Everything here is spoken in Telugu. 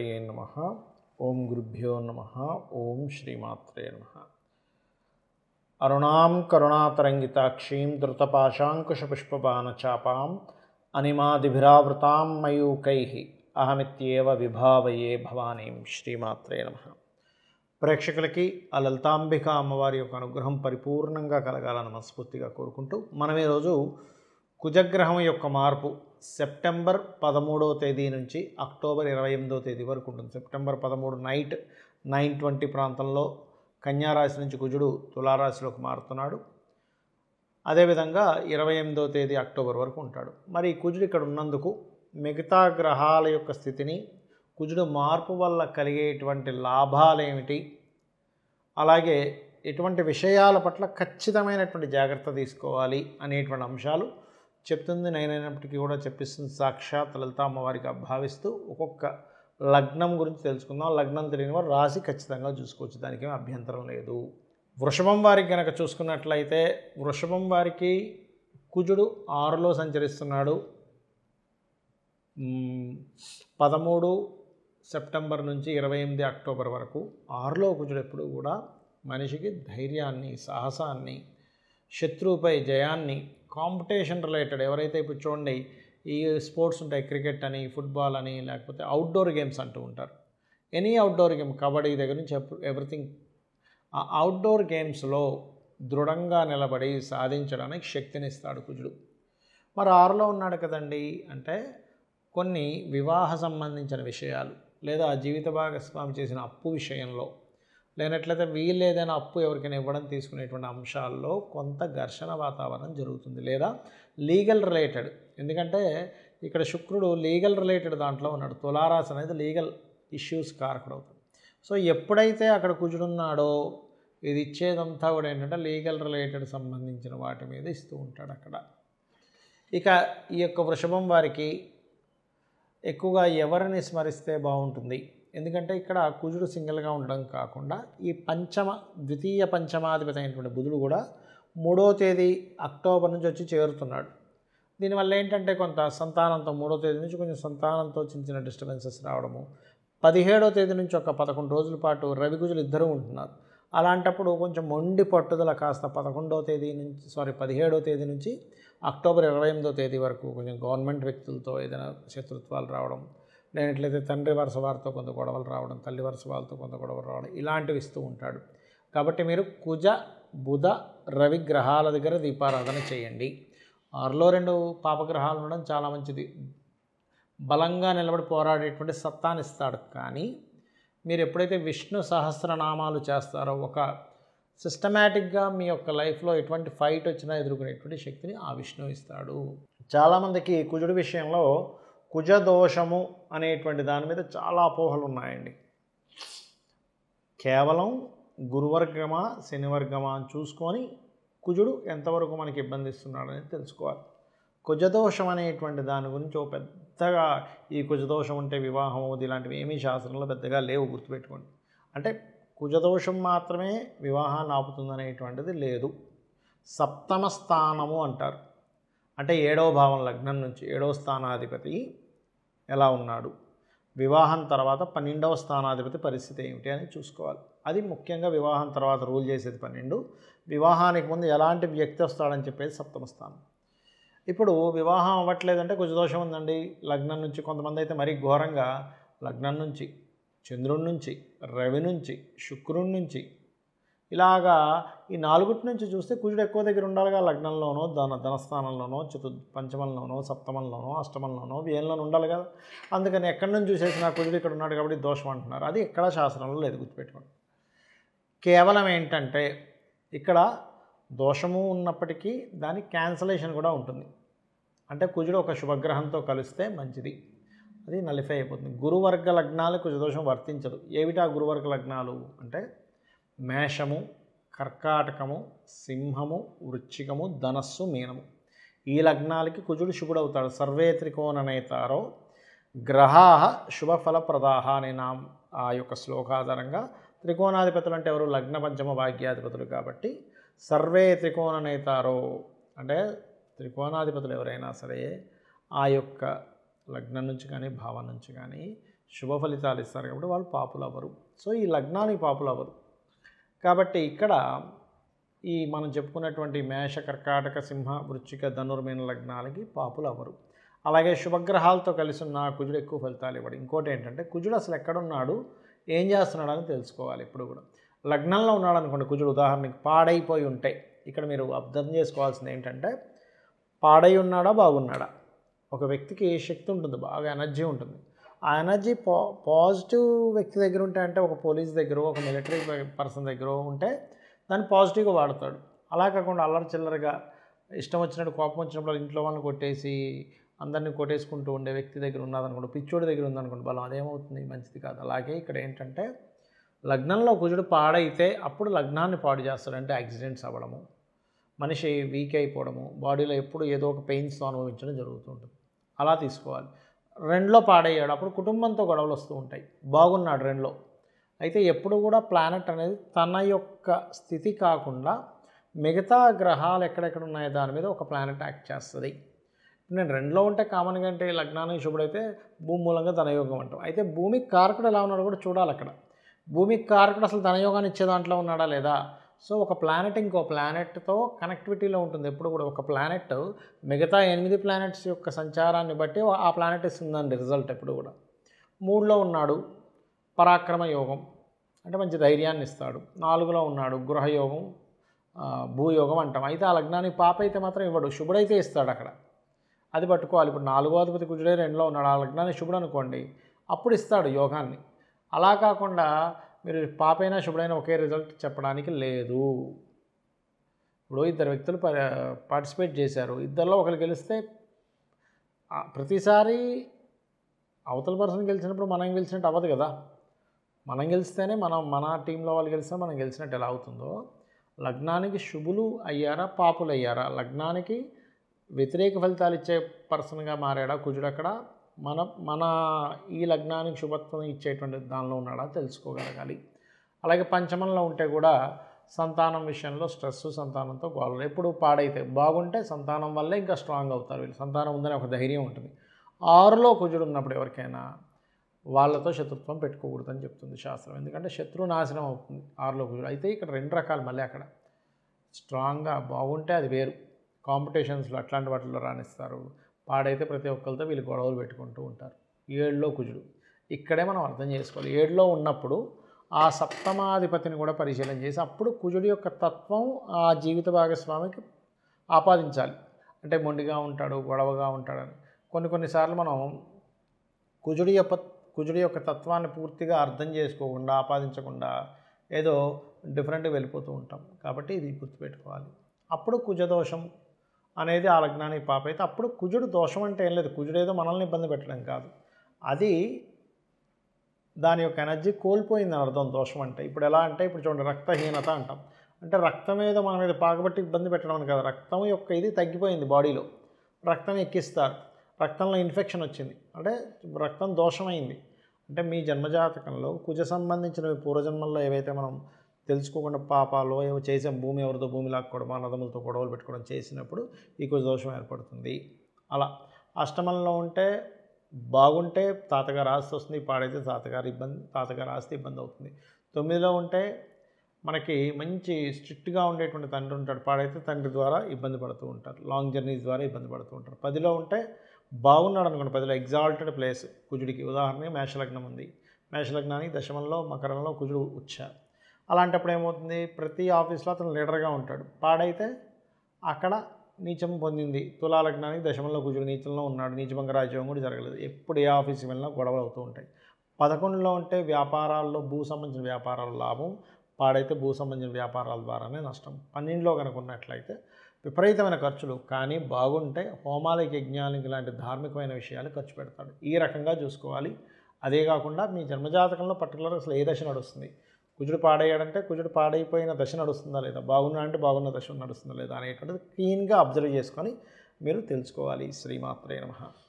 శ్రీమాత్రేయ నమః. ఓం గురుభ్యో నమః. ఓం శ్రీమాత్రే నమః. అరుణాం కరుణాతరంగితాక్షీం ధృతపాశాంకుశపుష్పబాణచాపాం అనిమాదిభిరావృతాం మయూకైః అహమిత్యేవ విభావయే భవానీం. శ్రీమాత్రే నమః. ప్రేక్షకులకి ఆ లలితాంబిక అమ్మవారి యొక్క అనుగ్రహం పరిపూర్ణంగా కలగాలని మనస్ఫూర్తిగా కోరుకుంటూ మనం ఈరోజు కుజగ్రహం యొక్క మార్పు సెప్టెంబర్ 13వ తేదీ నుంచి అక్టోబర్ 28వ తేదీ వరకు ఉంటుంది. సెప్టెంబర్ 13 నైట్ 9:20 ప్రాంతంలో కన్యారాశి నుంచి కుజుడు తులారాశిలోకి మారుతున్నాడు. అదేవిధంగా 28వ తేదీ అక్టోబర్ వరకు ఉంటాడు. మరి కుజుడు ఇక్కడ ఉన్నందుకు మిగతా గ్రహాల యొక్క స్థితిని, కుజుడు మార్పు వల్ల కలిగేటువంటి లాభాలు ఏమిటి, అలాగే ఎటువంటి విషయాల పట్ల ఖచ్చితమైనటువంటి జాగ్రత్త తీసుకోవాలి అనేటువంటి అంశాలు చెప్తుంది. నేనైనప్పటికీ కూడా చెప్పిస్తుంది సాక్షాత్ లలిత అమ్మవారిగా భావిస్తూ ఒక్కొక్క లగ్నం గురించి తెలుసుకుందాం. లగ్నం తెలియని వారు రాశి ఖచ్చితంగా చూసుకోవచ్చు, దానికి ఏం అభ్యంతరం లేదు. వృషభం వారికి కనుక చూసుకున్నట్లయితే వృషభం వారికి కుజుడు 6లో సంచరిస్తున్నాడు. 13 సెప్టెంబర్ నుంచి 28 అక్టోబర్ వరకు 6లో కుజుడు ఎప్పుడు కూడా మనిషికి ధైర్యాన్ని, సాహసాన్ని, శత్రువుపై జయాన్ని, కాంపిటీషన్ రిలేటెడ్ ఎవరైతే ఇప్పుడు చూడండి ఈ స్పోర్ట్స్ ఉంటాయి, క్రికెట్ అని, ఫుట్బాల్ అని, లేకపోతే అవుట్డోర్ గేమ్స్ అంటూ ఉంటారు. ఎనీ అవుట్డోర్ గేమ్, కబడ్డీ దగ్గర నుంచి ఎవ్రీథింగ్, ఆ అవుట్డోర్ గేమ్స్లో దృఢంగా నిలబడి సాధించడానికి శక్తినిస్తాడు కుజుడు. మరి 6లో ఉన్నాడు కదండి అంటే కొన్ని వివాహ సంబంధించిన విషయాలు, లేదా జీవిత భాగస్వామి చేసిన అప్పు విషయంలో, లేనట్లయితే వీళ్ళు ఏదైనా అప్పు ఎవరికైనా ఇవ్వడం తీసుకునేటువంటి అంశాల్లో కొంత ఘర్షణ వాతావరణం జరుగుతుంది, లేదా లీగల్ రిలేటెడ్. ఎందుకంటే ఇక్కడ శుక్రుడు లీగల్ రిలేటెడ్ దాంట్లో ఉన్నాడు. తులారాశి అనేది లీగల్ ఇష్యూస్ కారకుడు అవుతుంది. సో ఎప్పుడైతే అక్కడ కుజుడున్నాడో ఇది ఇచ్చేదంతా కూడా ఏంటంటే లీగల్ రిలేటెడ్ సంబంధించిన వాటి మీద ఇస్తూ ఉంటాడు అక్కడ. ఇక ఈ యొక్క వృషభం వారికి ఎక్కువగా ఎవరిని స్మరిస్తే బాగుంటుంది, ఎందుకంటే ఇక్కడ కుజుడు సింగిల్గా ఉండడం కాకుండా ఈ ద్వితీయ పంచమాధిపతి అయినటువంటి బుధుడు కూడా 3వ తేదీ అక్టోబర్ నుంచి వచ్చి చేరుతున్నాడు. దీనివల్ల ఏంటంటే కొంత సంతానంతో 3వ తేదీ నుంచి కొంచెం సంతానంతో చిన్న చిన్న డిస్టర్బెన్సెస్ రావడము. 17వ తేదీ నుంచి ఒక 11 రోజుల పాటు రవి కుజులు ఇద్దరూ ఉంటున్నారు. అలాంటప్పుడు కొంచెం మొండి పట్టుదల కాస్త 17వ తేదీ నుంచి అక్టోబర్ 28వ తేదీ వరకు కొంచెం గవర్నమెంట్ వ్యక్తులతో ఏదైనా శత్రుత్వాలు రావడం, లేనట్లయితే తండ్రి వరుస వారితో కొంత గొడవలు రావడం, తల్లి వరుస వాళ్ళతో కొంత గొడవలు రావడం, ఇలాంటివి ఇస్తూ ఉంటాడు. కాబట్టి మీరు కుజ బుధ రవి గ్రహాల దగ్గర దీపారాధన చేయండి. 6లో 2 పాపగ్రహాలు ఉండడం చాలా మంచిది, బలంగా నిలబడి పోరాడేటువంటి సత్తానిస్తాడు. కానీ మీరు ఎప్పుడైతే విష్ణు సహస్రనామాలు చేస్తారో ఒక సిస్టమేటిక్గా మీ యొక్క లైఫ్లో ఎటువంటి ఫైట్ వచ్చినా ఎదుర్కొనేటువంటి శక్తిని ఆ విష్ణువు ఇస్తాడు. చాలామందికి కుజుడి విషయంలో కుజదోషము అనేటువంటి దాని మీద చాలా అపోహలు ఉన్నాయండి. కేవలం గురువర్గమా శనివర్గమా అని చూసుకొని కుజుడు ఎంతవరకు మనకి ఇబ్బంది ఇస్తున్నాడు అనేది తెలుసుకోవాలి. కుజదోషం అనేటువంటి దాని గురించి ఓ పెద్దగా ఈ కుజదోషం ఉంటే వివాహం అవుతుంది ఇలాంటివి ఏమీ శాస్త్రంలో పెద్దగా లేవు, గుర్తుపెట్టుకోండి. అంటే కుజదోషం మాత్రమే వివాహాన్ని ఆపుతుందనేటువంటిది లేదు. సప్తమ స్థానము అంటారు, అంటే 7వ భావం లగ్నం నుంచి 7వ స్థానాధిపతి ఎలా ఉన్నాడు, వివాహం తర్వాత 12వ స్థానాధిపతి పరిస్థితి ఏమిటి అని చూసుకోవాలి. అది ముఖ్యంగా వివాహం తర్వాత రూల్ చేసేది 12. వివాహానికి ముందు ఎలాంటి వ్యక్తి వస్తాడని చెప్పేది సప్తమ స్థానం. ఇప్పుడు వివాహం అవ్వట్లేదంటే కుజదోషం ఉందండి. లగ్నం నుంచి కొంతమంది అయితే మరీ ఘోరంగా లగ్నం నుంచి, చంద్రుడి నుంచి, రవి నుంచి, శుక్రుడి నుంచి, ఇలాగా ఈ 4 నుంచి చూస్తే కుజుడు ఎక్కువ దగ్గర ఉండాలిగా. లగ్నంలోనో ధనస్థానంలోనో, పంచమంలోనో, సప్తమంలోనో, అష్టమంలోనో, వ్యయంలోనో ఉండాలి కదా. అందుకని ఎక్కడి నుంచి చూసేసిన కుజుడు ఇక్కడ ఉన్నాడు కాబట్టి దోషం అంటున్నారు. అది ఎక్కడా శాస్త్రంలో లేదు, గుర్తుపెట్టుకోండి. కేవలం ఏంటంటే ఇక్కడ దోషము ఉన్నప్పటికీ దాని క్యాన్సలేషన్ కూడా ఉంటుంది. అంటే కుజుడు ఒక శుభగ్రహంతో కలిస్తే మంచిది, అది నలిఫై అయిపోతుంది. గురువర్గ లగ్నాలు కుజదోషం వర్తించదు. ఏమిటా గురువర్గ లగ్నాలు అంటే మేషము, కర్కాటకము, సింహము, వృశ్చికము, ధనస్సు, మీనము. ఈ లగ్నాలకి కుజుడు శుభుడవుతాడు. సర్వే త్రికోణనేతారో గ్రహాః శుభఫలప్రదాః అనే ఆ యొక్క శ్లోకాధారంగా త్రికోణాధిపతులు అంటే ఎవరు? లగ్న పంచమ భాగ్యాధిపతులు. కాబట్టి సర్వే త్రికోణనేతారో అంటే త్రికోణాధిపతులు ఎవరైనా సరే ఆ యొక్క లగ్నం నుంచి కానీ భావం నుంచి కానీ శుభ ఫలితాలు ఇస్తారు కాబట్టి వాళ్ళు పాపులు అవ్వరు. సో ఈ లగ్నానికి పాపులు అవ్వరు. కాబట్టి ఇక్కడ ఈ మనం చెప్పుకున్నటువంటి మేష, కర్కాటక, సింహ, వృశ్చిక, ధనుర్మీన లగ్నాలకి పాపులు అవ్వరు. అలాగే శుభగ్రహాలతో కలిసి ఉన్న కుజుడు ఎక్కువ ఫలితాలు ఇవ్వడు. ఇంకోటి ఏంటంటే కుజుడు అసలు ఎక్కడున్నాడు, ఏం చేస్తున్నాడు అని తెలుసుకోవాలి. ఇప్పుడు కూడా లగ్నంలో ఉన్నాడు అనుకోండి కుజుడు, ఉదాహరణకి పాడైపోయి ఉంటే ఇక్కడ మీరు అర్థం చేసుకోవాల్సింది ఏంటంటే పాడై ఉన్నాడా బాగున్నాడా. ఒక వ్యక్తికి శక్తి ఉంటుంది, బాగా ఎనర్జీ ఉంటుంది. ఆ ఎనర్జీ పాజిటివ్ వ్యక్తి దగ్గర ఉంటే, అంటే ఒక పోలీస్ దగ్గర, ఒక మిలిటరీ పర్సన్ దగ్గర ఉంటే దాన్ని పాజిటివ్గా వాడతాడు. అలా కాకుండా అల్లరి చిల్లరగా ఇష్టం వచ్చినట్టు కోపం వచ్చినప్పుడు ఇంట్లో వాళ్ళని కొట్టేసి అందరినీ కొట్టేసుకుంటూ ఉండే వ్యక్తి దగ్గర ఉన్నదనుకోండి, పిచ్చోడి దగ్గర ఉందనుకోండి బలం, అదేమవుతుంది, మంచిది కాదు. అలాగే ఇక్కడ ఏంటంటే లగ్నంలో కుజుడు పాడైతే అప్పుడు లగ్నాన్ని పాడు చేస్తాడు. అంటే యాక్సిడెంట్స్ అవ్వడము, మనిషి వీక్ అయిపోవడము, బాడీలో ఎప్పుడు ఏదో ఒక పెయిన్స్తో అనుభవించడం జరుగుతుంటుంది. అలా తీసుకోవాలి. రెండులో పాడయ్యాడు, అప్పుడు కుటుంబంతో గొడవలు వస్తూ ఉంటాయి. బాగున్నాడు రెండులో, అయితే ఎప్పుడు కూడా ప్లానెట్ అనేది తన యొక్క స్థితి కాకుండా మిగతా గ్రహాలు ఎక్కడెక్కడ ఉన్నాయో దాని మీద ఒక ప్లానెట్ యాక్ట్ చేస్తుంది. నేను రెండులో ఉంటే కామన్గా అంటే లగ్నానికి శుభుడైతే భూమి మూలంగా ధనయోగం అంటాం. అయితే భూమికి కారకుడు ఎలా ఉన్నాడో కూడా చూడాలి. అక్కడ భూమికి కారకుడు అసలు ధనయోగాన్ని ఇచ్చే దాంట్లో ఉన్నాడా లేదా. సో ఒక ప్లానెట్ ఇంకో ప్లానెట్తో కనెక్టివిటీలో ఉంటుంది. ఎప్పుడు కూడా ఒక ప్లానెట్ మిగతా 8 ప్లానెట్స్ యొక్క సంచారాన్ని బట్టి ఆ ప్లానెట్ ఇస్తుందండి రిజల్ట్. ఎప్పుడు కూడా 3లో ఉన్నాడు పరాక్రమ యోగం, అంటే మంచి ధైర్యాన్ని ఇస్తాడు. 4లో ఉన్నాడు గృహయోగం, భూయోగం అంటాం. అయితే ఆ లగ్నానికి పాప అయితే మాత్రం ఇవ్వడు, శుభుడైతే ఇస్తాడు. అక్కడ అది పట్టుకోవాలి. ఇప్పుడు 4వ అధిపతి కుజుడే 2లో ఉన్నాడు, ఆ లగ్నానికి శుభుడు అనుకోండి, అప్పుడు ఇస్తాడు యోగాన్ని. అలా కాకుండా మీరు పాపైనా శుభుడైనా ఒకే రిజల్ట్ చెప్పడానికి లేదు. ఇప్పుడు ఇద్దరు వ్యక్తులు పార్టిసిపేట్ చేశారు, ఇద్దరిలో ఒకరు గెలిస్తే ప్రతిసారి అవతల పర్సన్ గెలిచినప్పుడు మనం గెలిచినట్టు అవ్వదు కదా. మనం గెలిస్తేనే మన టీంలో వాళ్ళు గెలిస్తే మనం గెలిచినట్టు ఎలా అవుతుందో, లగ్నానికి శుభులు అయ్యారా పాపులు అయ్యారా, లగ్నానికి వ్యతిరేక ఫలితాలు ఇచ్చే పర్సన్గా మారాడా కుజుడు, అక్కడ మన ఈ లగ్నానికి శుభత్వం ఇచ్చేటువంటి దానిలో ఉన్నాడా తెలుసుకోగలగాలి. అలాగే పంచమంలో ఉంటే కూడా సంతానం విషయంలో స్ట్రెస్, సంతానంతో గోడలు. ఎప్పుడు పాడైతే బాగుంటే సంతానం వల్లే ఇంకా స్ట్రాంగ్ అవుతారు వీళ్ళు, సంతానం ఉందని ఒక ధైర్యం ఉంటుంది. 6లో కుజుడు ఉన్నప్పుడు ఎవరికైనా వాళ్ళతో శత్రుత్వం పెట్టుకోకూడదని చెప్తుంది శాస్త్రం. ఎందుకంటే శత్రు నాశనం అవుతుంది 6లో కుజుడు. అయితే ఇక్కడ 2 రకాలు మళ్ళీ. అక్కడ స్ట్రాంగ్గా బాగుంటే అది వేరు, కాంపిటీషన్స్లో అట్లాంటి వాటిల్లో రాణిస్తారు. పాడైతే ప్రతి ఒక్కరితో వీళ్ళు గొడవలు పెట్టుకుంటూ ఉంటారు. 7లో కుజుడు, ఇక్కడే మనం అర్థం చేసుకోవాలి. 7లో ఉన్నప్పుడు ఆ సప్తమాధిపతిని కూడా పరిశీలన చేసి అప్పుడు కుజుడి యొక్క తత్వం ఆ జీవిత భాగస్వామికి ఆపాదించాలి. అంటే మొండిగా ఉంటాడు, గొడవగా ఉంటాడని. కొన్నిసార్లు మనం కుజుడి యొక్క తత్వాన్ని పూర్తిగా అర్థం చేసుకోకుండా, ఆపాదించకుండా ఏదో డిఫరెంట్గా వెళ్ళిపోతూ ఉంటాం. కాబట్టి ఇది గుర్తుపెట్టుకోవాలి. అప్పుడు కుజదోషం అనేది ఆ లగ్నానికి పాప అయితే అప్పుడు కుజుడు దోషం అంటే ఏం లేదు, కుజుడు ఏదో మనల్ని ఇబ్బంది పెట్టడం కాదు, అది దాని యొక్క ఎనర్జీ కోల్పోయిందని అర్థం దోషం అంటే. ఇప్పుడు ఎలా అంటే ఇప్పుడు చూడండి రక్తహీనత అంటాం, అంటే రక్తం ఏదో మన మీద పాకబట్టి ఇబ్బంది పెట్టడం అని కాదు, రక్తం యొక్క ఇది తగ్గిపోయింది బాడీలో, రక్తం ఎక్కిస్తారు, రక్తంలో ఇన్ఫెక్షన్ వచ్చింది అంటే రక్తం దోషమైంది. అంటే మీ జన్మజాతకంలో కుజ సంబంధించిన పూర్వజన్మల్లో ఏవైతే మనం తెలుసుకోకుండా పాపాలు ఏవో చేసాం, భూమి ఎవరితో భూమి లాక్కోవడం, అన్నదమ్ములతో గొడవలు పెట్టుకోవడం చేసినప్పుడు ఈ కుజ దోషం ఏర్పడుతుంది. అలా అష్టమంలో ఉంటే బాగుంటే తాతగారు ఆస్తి వస్తుంది, పాడైతే తాతగారు ఆస్తి ఇబ్బంది అవుతుంది. 9లో ఉంటే మనకి మంచి స్ట్రిక్ట్గా ఉండేటువంటి తండ్రి ఉంటాడు, పాడైతే తండ్రి ద్వారా ఇబ్బంది పడుతూ ఉంటారు, లాంగ్ జర్నీస్ ద్వారా ఇబ్బంది పడుతూ ఉంటారు. 10లో ఉంటే బాగున్నాడు అనుకోండి, 10లో ఎగ్జాల్టెడ్ ప్లేస్ కుజుడికి. ఉదాహరణకి మేషలగ్నం ఉంది, మేషలగ్నానికి దశమంలో మకరంలో కుజుడు ఉచ్చ. అలాంటప్పుడు ఏమవుతుంది, ప్రతి ఆఫీస్లో అతను లీడర్గా ఉంటాడు, పాడైతే అక్కడ నీచం పొందింది. తులాలగ్నానికి దశమంలో కుజుడు నీచంలో ఉన్నాడు, నీచభంగ రాజ్యం కూడా జరగలేదు, ఎప్పుడు ఏ ఆఫీస్కి వెళ్ళినా గొడవలు అవుతూ ఉంటాయి. 11లో ఉంటే వ్యాపారాల్లో భూ సంబంధించిన వ్యాపారాలు లాభం, పాడైతే భూ సంబంధించిన వ్యాపారాల ద్వారానే నష్టం. 12లో కనుక ఉన్నట్లయితే విపరీతమైన ఖర్చులు, కానీ బాగుంటే హోమాలకి, యజ్ఞాలకి లాంటి ధార్మికమైన విషయాలు ఖర్చు పెడతాడు. ఈ రకంగా చూసుకోవాలి. అదే కాకుండా మీ జన్మజాతకంలో పర్టికులర్ అసలు ఏ దశ నడుస్తుంది, కుజుడు పాడయ్యాడంటే కుజుడు పాడైపోయిన దశ నడుస్తుందా లేదా, బాగున్నా అంటే బాగున్న దశ నడుస్తుందా లేదా అనేటువంటిది క్లీన్గా అబ్జర్వ్ చేసుకొని మీరు తెలుసుకోవాలి. శ్రీమాత్రే నమః.